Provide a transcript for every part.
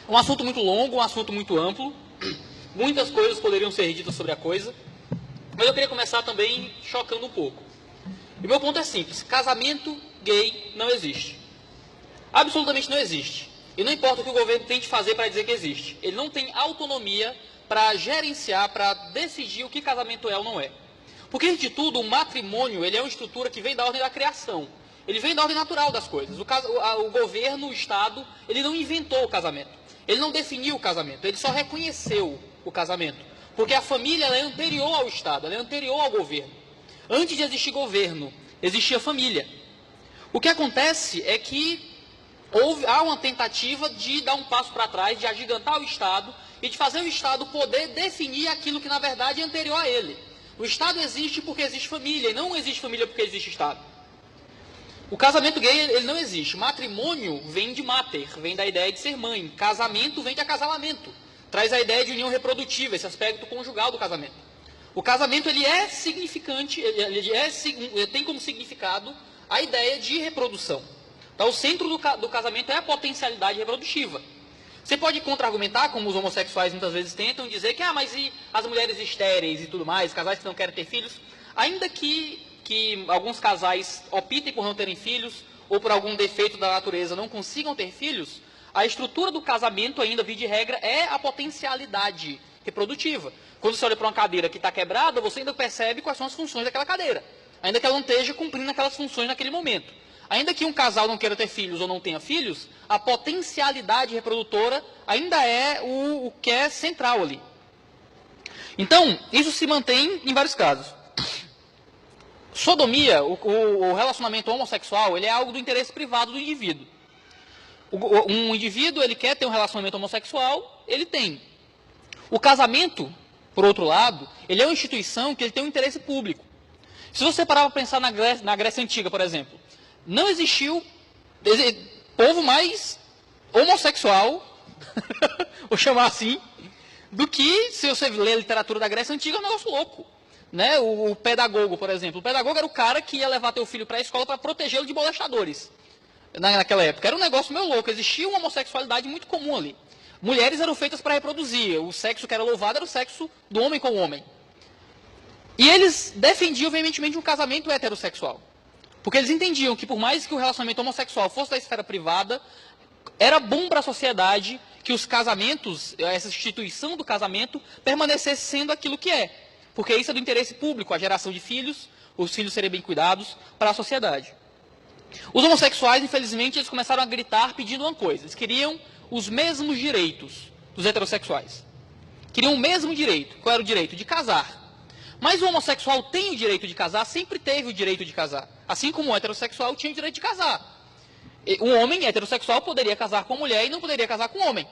Um assunto muito longo, um assunto muito amplo. Muitas coisas poderiam ser ditas sobre a coisa. Mas eu queria começar também chocando um pouco. E meu ponto é simples. Casamento gay não existe. Absolutamente não existe. E não importa o que o governo tente fazer para dizer que existe. Ele não tem autonomia para gerenciar, para decidir o que casamento é ou não é. Porque, antes de tudo, o matrimônio ele é uma estrutura que vem da ordem da criação. Ele vem da ordem natural das coisas. O governo, o Estado, ele não inventou o casamento. Ele não definiu o casamento. Ele só reconheceu o casamento. Porque a família ela é anterior ao Estado, ela é anterior ao governo. Antes de existir governo, existia família. O que acontece é que há uma tentativa de dar um passo para trás, de agigantar o Estado e de fazer o Estado poder definir aquilo que, na verdade, é anterior a ele. O Estado existe porque existe família, e não existe família porque existe Estado. O casamento gay, ele não existe. Matrimônio vem de mater, vem da ideia de ser mãe. Casamento vem de acasalamento. Traz a ideia de união reprodutiva, esse aspecto conjugal do casamento. O casamento, ele é significante, ele tem como significado a ideia de reprodução. Então, o centro do casamento é a potencialidade reprodutiva. Você pode contra-argumentar, como os homossexuais muitas vezes tentam, dizer que, mas e as mulheres estéreis e tudo mais, casais que não querem ter filhos? Ainda que alguns casais optem por não terem filhos, ou por algum defeito da natureza não consigam ter filhos, a estrutura do casamento ainda, via de regra, é a potencialidade reprodutiva. Quando você olha para uma cadeira que está quebrada, você ainda percebe quais são as funções daquela cadeira, ainda que ela não esteja cumprindo aquelas funções naquele momento. Ainda que um casal não queira ter filhos ou não tenha filhos, a potencialidade reprodutora ainda é o que é central ali. Então, isso se mantém em vários casos. Sodomia, o relacionamento homossexual, ele é algo do interesse privado do indivíduo. Um indivíduo, ele quer ter um relacionamento homossexual, ele tem. O casamento, por outro lado, ele é uma instituição que ele tem um interesse público. Se você parar para pensar na Grécia Antiga, por exemplo, não existiu povo mais homossexual, vou chamar assim, do que, se você ler a literatura da Grécia Antiga, é um negócio louco. Né? O pedagogo, por exemplo. O pedagogo era o cara que ia levar teu filho para a escola para protegê-lo de molestadores. Naquela época. Era um negócio meio louco. Existia uma homossexualidade muito comum ali. Mulheres eram feitas para reproduzir. O sexo que era louvado era o sexo do homem com o homem. E eles defendiam veementemente um casamento heterossexual. Porque eles entendiam que, por mais que o relacionamento homossexual fosse da esfera privada, era bom para a sociedade que os casamentos, essa instituição do casamento, permanecesse sendo aquilo que é. Porque isso é do interesse público, a geração de filhos, os filhos serem bem cuidados para a sociedade. Os homossexuais, infelizmente, eles começaram a gritar pedindo uma coisa. Eles queriam os mesmos direitos dos heterossexuais. Queriam o mesmo direito. Qual era o direito? De casar. Mas o homossexual tem o direito de casar, sempre teve o direito de casar. Assim como o heterossexual tinha o direito de casar. Um homem heterossexual poderia casar com mulher e não poderia casar com homem.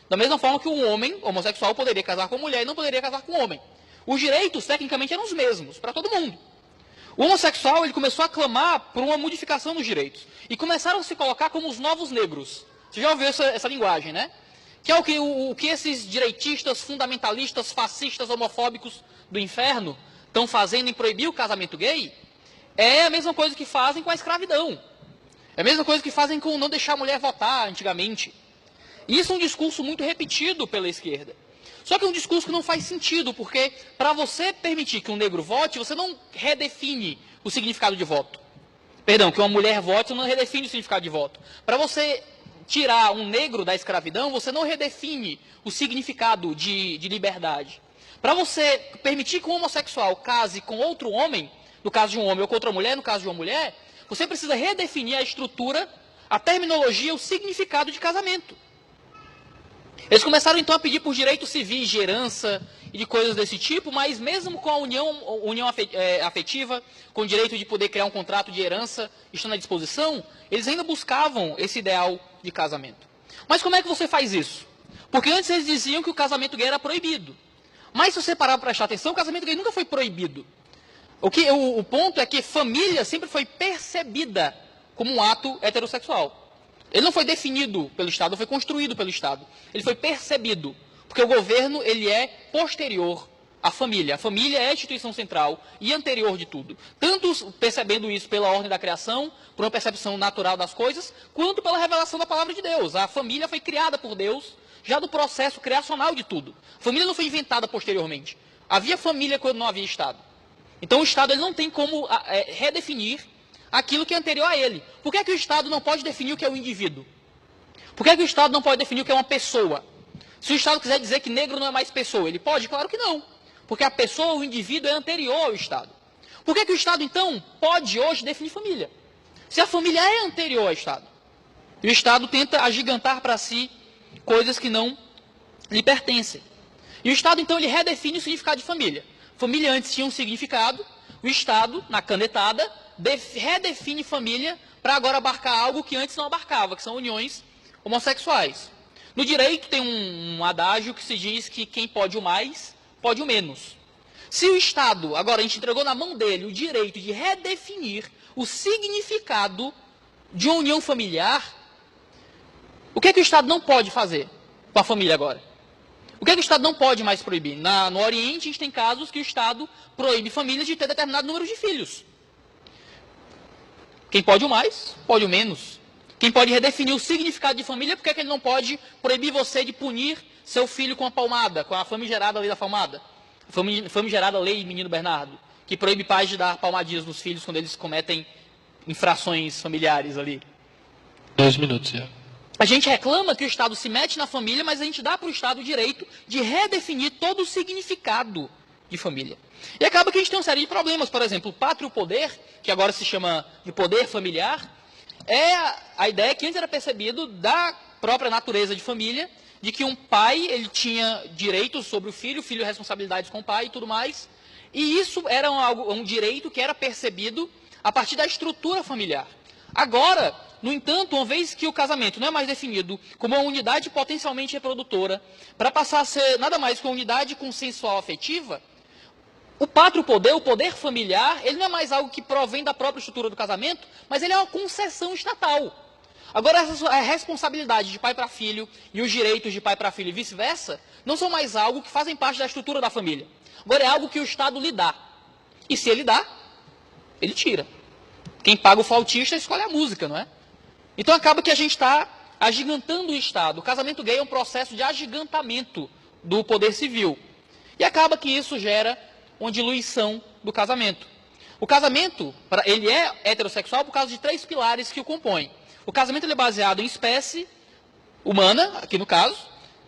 Da mesma forma que um homem homossexual poderia casar com mulher e não poderia casar com homem. Os direitos, tecnicamente, eram os mesmos, para todo mundo. O homossexual ele começou a clamar por uma modificação dos direitos. E começaram a se colocar como os novos negros. Você já ouviu essa linguagem, né? Que é o que esses direitistas, fundamentalistas, fascistas, homofóbicos do inferno estão fazendo em proibir o casamento gay. É a mesma coisa que fazem com a escravidão. É a mesma coisa que fazem com não deixar a mulher votar antigamente. E isso é um discurso muito repetido pela esquerda. Só que é um discurso que não faz sentido, porque para você permitir que um negro vote, você não redefine o significado de voto. Perdão, que uma mulher vote, você não redefine o significado de voto. Para você tirar um negro da escravidão, você não redefine o significado de liberdade. Para você permitir que um homossexual case com outro homem, no caso de um homem, ou com outra mulher, no caso de uma mulher, você precisa redefinir a estrutura, a terminologia, o significado de casamento. Eles começaram então a pedir por direitos civis de herança e de coisas desse tipo, mas mesmo com a união afetiva, com o direito de poder criar um contrato de herança, estando à disposição, eles ainda buscavam esse ideal de casamento. Mas como é que você faz isso? Porque antes eles diziam que o casamento gay era proibido. Mas se você parar para prestar atenção, o casamento gay nunca foi proibido. O ponto é que família sempre foi percebida como um ato heterossexual. Ele não foi definido pelo Estado, não foi construído pelo Estado. Ele foi percebido. Porque o governo ele é posterior à família. A família é a instituição central e anterior de tudo. Tanto percebendo isso pela ordem da criação, por uma percepção natural das coisas, quanto pela revelação da palavra de Deus. A família foi criada por Deus já do processo criacional de tudo. A família não foi inventada posteriormente. Havia família quando não havia Estado. Então o Estado ele não tem como redefinir aquilo que é anterior a ele. Por que o Estado não pode definir o que é o indivíduo? Por que o Estado não pode definir o que é uma pessoa? Se o Estado quiser dizer que negro não é mais pessoa, ele pode? Claro que não. Porque a pessoa, o indivíduo, é anterior ao Estado. Por que o Estado, então, pode hoje definir família? Se a família é anterior ao Estado. E o Estado tenta agigantar para si coisas que não lhe pertencem. E o Estado, então, ele redefine o significado de família. Família antes tinha um significado, o Estado, na canetada, redefine família para agora abarcar algo que antes não abarcava, que são uniões homossexuais. No direito tem um adágio que se diz que quem pode o mais, pode o menos. Se o Estado, agora a gente entregou na mão dele o direito de redefinir o significado de uma união familiar, o que é que o Estado não pode fazer com a família agora? O que é que o Estado não pode mais proibir? No Oriente, a gente tem casos que o Estado proíbe famílias de ter determinado número de filhos. Quem pode o mais, pode o menos. Quem pode redefinir o significado de família, por que é que ele não pode proibir você de punir seu filho com a palmada, com a famigerada lei da palmada? A famigerada lei Menino Bernardo, que proíbe pais de dar palmadinhas nos filhos quando eles cometem infrações familiares ali. 2 minutos, já. A gente reclama que o Estado se mete na família, mas a gente dá para o Estado o direito de redefinir todo o significado de família. E acaba que a gente tem uma série de problemas. Por exemplo, o pátrio poder, que agora se chama de poder familiar, é a ideia que antes era percebido da própria natureza de família, de que um pai ele tinha direitos sobre o filho responsabilidades com o pai e tudo mais. E isso era um direito que era percebido a partir da estrutura familiar. Agora, no entanto, uma vez que o casamento não é mais definido como uma unidade potencialmente reprodutora, para passar a ser nada mais que uma unidade consensual afetiva, o pátrio poder, o poder familiar, ele não é mais algo que provém da própria estrutura do casamento, mas ele é uma concessão estatal. Agora, a responsabilidade de pai para filho e os direitos de pai para filho e vice-versa não são mais algo que fazem parte da estrutura da família. Agora, é algo que o Estado lhe dá. E se ele dá, ele tira. Quem paga o flautista escolhe a música, não é? Então, acaba que a gente está agigantando o Estado. O casamento gay é um processo de agigantamento do poder civil. E acaba que isso gera uma diluição do casamento. O casamento, ele é heterossexual por causa de 3 pilares que o compõem. O casamento ele é baseado em espécie humana, aqui no caso,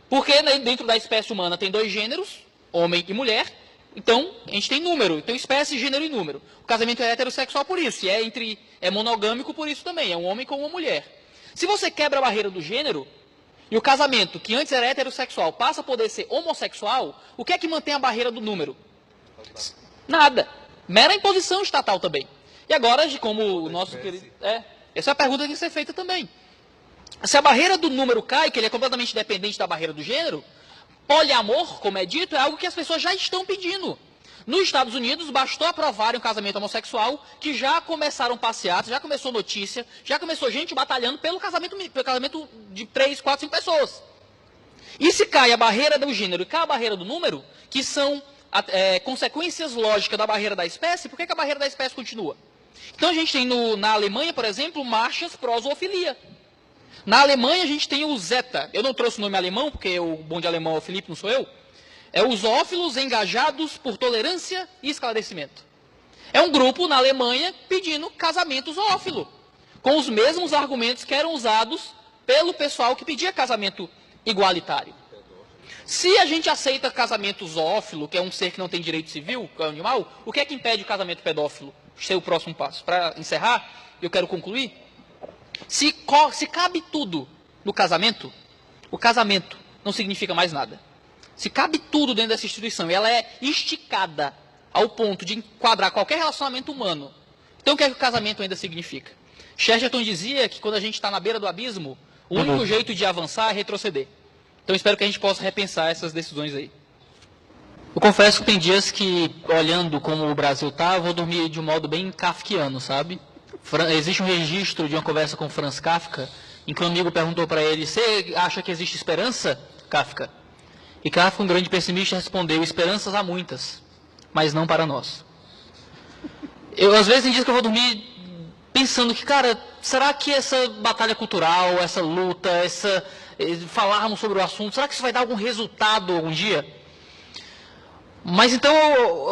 porque dentro da espécie humana tem 2 gêneros, homem e mulher, então a gente tem número, então espécie, gênero e número. O casamento é heterossexual por isso, e é monogâmico por isso também, é um homem com uma mulher. Se você quebra a barreira do gênero, e o casamento, que antes era heterossexual, passa a poder ser homossexual, o que é que mantém a barreira do número? Nada. Mera imposição estatal também. E agora, como o nosso querido... essa é a pergunta que tem que ser feita também. Se a barreira do número cai, que ele é completamente dependente da barreira do gênero, poliamor, como é dito, é algo que as pessoas já estão pedindo. Nos Estados Unidos, bastou aprovarem um casamento homossexual, que já começaram passeatas, já começou notícia, já começou gente batalhando pelo casamento de 3, 4, 5 pessoas. E se cai a barreira do gênero e cai a barreira do número, que são consequências lógicas da barreira da espécie, por que a barreira da espécie continua? Então a gente tem na Alemanha, por exemplo, marchas pró-zoofilia. Na Alemanha a gente tem o Zeta. Eu não trouxe o nome alemão, porque o bom de alemão é o Felipe, não sou eu. É os zoófilos engajados por tolerância e esclarecimento. É um grupo na Alemanha pedindo casamento zoófilo, com os mesmos argumentos que eram usados pelo pessoal que pedia casamento igualitário. Se a gente aceita casamento zoófilo, que é um ser que não tem direito civil, que é um animal, o que é que impede o casamento pedófilo ser o próximo passo? Para encerrar, eu quero concluir. Se cabe tudo no casamento, o casamento não significa mais nada. Se cabe tudo dentro dessa instituição e ela é esticada ao ponto de enquadrar qualquer relacionamento humano, então o que é que o casamento ainda significa? Chesterton dizia que quando a gente está na beira do abismo, o único jeito de avançar é retroceder. Então espero que a gente possa repensar essas decisões aí. Eu confesso que tem dias que, olhando como o Brasil está, eu vou dormir de um modo bem kafkiano, sabe? Existe um registro de uma conversa com Franz Kafka, em que um amigo perguntou para ele: você acha que existe esperança, Kafka? E Kafka, um grande pessimista, respondeu: esperanças há muitas, mas não para nós. Às vezes tem dias que eu vou dormir pensando que, cara, será que essa batalha cultural, essa luta, falarmos sobre o assunto? Será que isso vai dar algum resultado algum dia? Mas então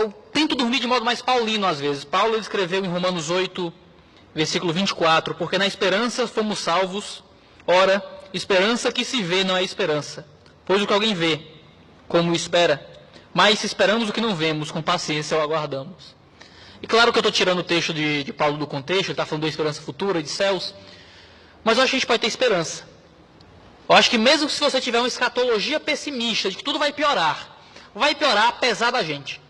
eu tento dormir de modo mais paulino às vezes. Paulo ele escreveu em Romanos 8, versículo 24, porque na esperança fomos salvos. Ora, esperança que se vê não é esperança, pois o que alguém vê, como espera, mas se esperamos o que não vemos, com paciência o aguardamos. E claro que eu estou tirando o texto de Paulo do contexto, ele está falando da esperança futura, de céus, mas eu acho que a gente pode ter esperança. Eu acho que mesmo se você tiver uma escatologia pessimista, de que tudo vai piorar apesar da gente.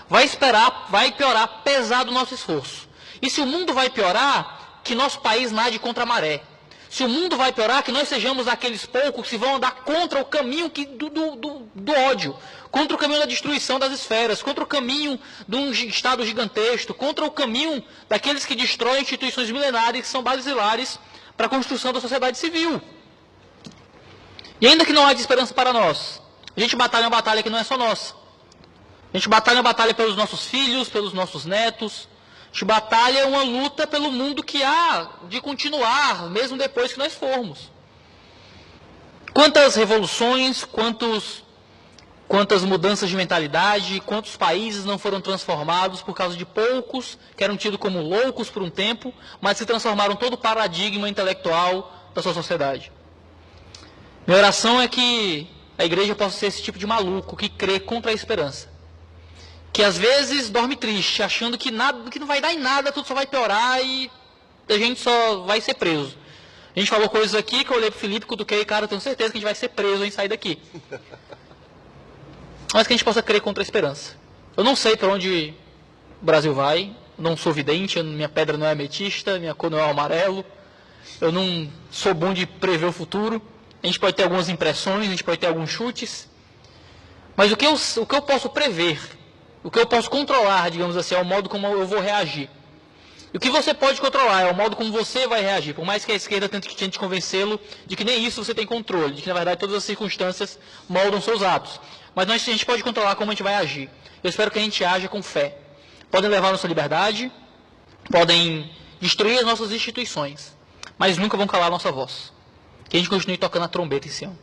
Vai piorar apesar do nosso esforço. E se o mundo vai piorar, que nosso país nade contra a maré. Se o mundo vai piorar, que nós sejamos aqueles poucos que vão andar contra o caminho do ódio, contra o caminho da destruição das esferas, contra o caminho de um Estado gigantesco, contra o caminho daqueles que destroem instituições milenares que são basilares para a construção da sociedade civil. E ainda que não haja esperança para nós, a gente batalha uma batalha que não é só nossa. A gente batalha uma batalha pelos nossos filhos, pelos nossos netos. A gente batalha uma luta pelo mundo que há de continuar, mesmo depois que nós formos. Quantas revoluções, quantas mudanças de mentalidade, quantos países não foram transformados por causa de poucos que eram tidos como loucos por um tempo, mas se transformaram todo o paradigma intelectual da sua sociedade. Minha oração é que a igreja possa ser esse tipo de maluco que crê contra a esperança. Que às vezes dorme triste, achando que não vai dar em nada, tudo só vai piorar e a gente só vai ser preso. A gente falou coisas aqui que eu olhei pro Felipe, cutuquei, cara, eu tenho certeza que a gente vai ser preso em sair daqui. Mas que a gente possa crer contra a esperança. Eu não sei para onde o Brasil vai, não sou vidente, minha pedra não é ametista, minha cor não é amarelo, eu não sou bom de prever o futuro. A gente pode ter algumas impressões, a gente pode ter alguns chutes, mas o que eu posso prever, o que eu posso controlar, digamos assim, é o modo como eu vou reagir. E o que você pode controlar é o modo como você vai reagir, por mais que a esquerda tente convencê-lo de que nem isso você tem controle, de que na verdade todas as circunstâncias moldam seus atos. Mas a gente pode controlar como a gente vai agir. Eu espero que a gente haja com fé. Podem levar a nossa liberdade, podem destruir as nossas instituições, mas nunca vão calar a nossa voz. Que a gente continue tocando a trombeta em Sião.